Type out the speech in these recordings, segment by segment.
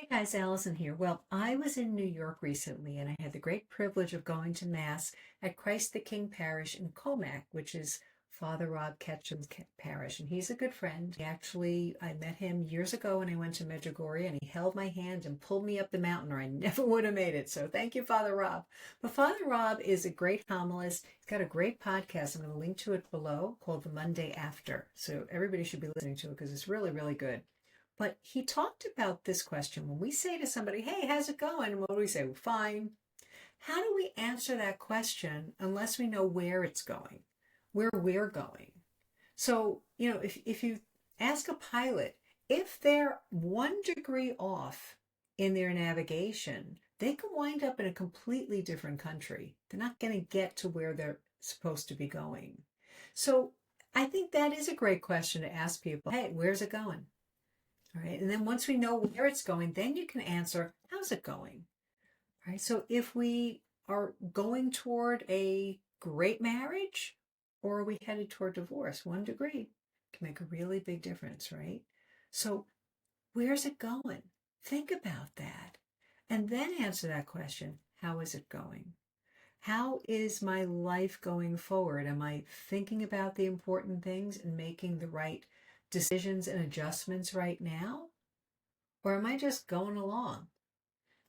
Hey guys, Allison here. Well, I was in New York recently and I had the great privilege of going to Mass at Christ the King Parish in Comac, which is Father Rob Ketchum's parish. And he's a good friend. I met him years ago when I went to Medjugorje and he held my hand and pulled me up the mountain or I never would have made it. So thank you, Father Rob. But Father Rob is a great homilist. He's got a great podcast. I'm going to link to it below called The Monday After. So everybody should be listening to it because it's really, really good. But he talked about this question. When we say to somebody, hey, how's it going? What do we say? Well, fine. How do we answer that question unless we know where it's going, where we're going? So, if you ask a pilot, if they're 1 degree off in their navigation, they can wind up in a completely different country. They're not going to get to where they're supposed to be going. So I think that is a great question to ask people. Hey, where's it going? All right. And then once we know where it's going, then you can answer, how's it going? All right. So if we are going toward a great marriage or are we headed toward divorce, 1 degree can make a really big difference, right? So where's it going? Think about that. And then answer that question, how is it going? How is my life going forward? Am I thinking about the important things and making the right decisions and adjustments right now? Or am I just going along?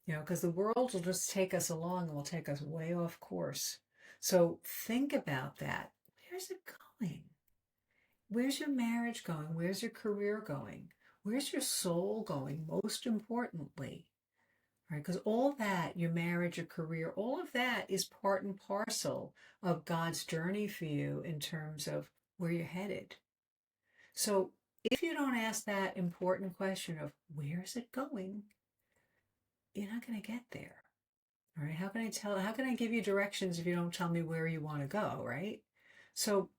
Because the world will just take us along and will take us way off course. So think about that. Where's it going? Where's your marriage going? Where's your career going? Where's your soul going, most importantly? Right? Because all that, your marriage, your career, all of that is part and parcel of God's journey for you in terms of where you're headed. So if you don't ask that important question of where's it going, you're not going to get there. All right. How can I give you directions if you don't tell me where you want to go? Right. So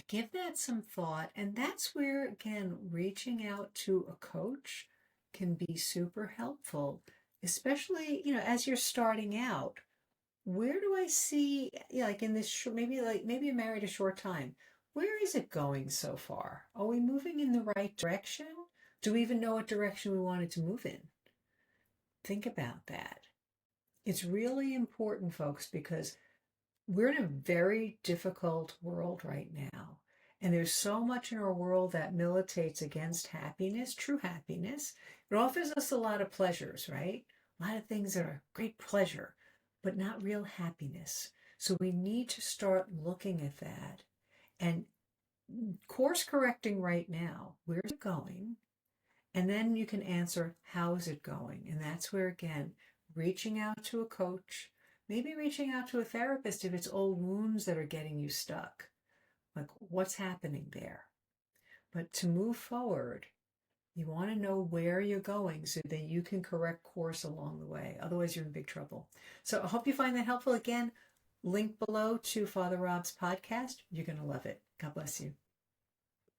give that some thought. And that's where, again, reaching out to a coach can be super helpful, especially, as you're starting out. Where do I see, like in this, maybe you're married a short time. Where is it going so far? Are we moving in the right direction? Do we even know what direction we wanted to move in? Think about that. It's really important, folks, because we're in a very difficult world right now. And there's so much in our world that militates against happiness, true happiness. It offers us a lot of pleasures, right? A lot of things that are great pleasure, but not real happiness. So we need to start looking at that and course correcting right now. Where's it going? And then you can answer, how is it going? And that's where, again, reaching out to a coach, maybe reaching out to a therapist if it's old wounds that are getting you stuck. Like, what's happening there? But to move forward, you want to know where you're going so that you can correct course along the way. Otherwise, you're in big trouble. So I hope you find that helpful. Again, link below to Father Rob's podcast. You're going to love it. God bless you.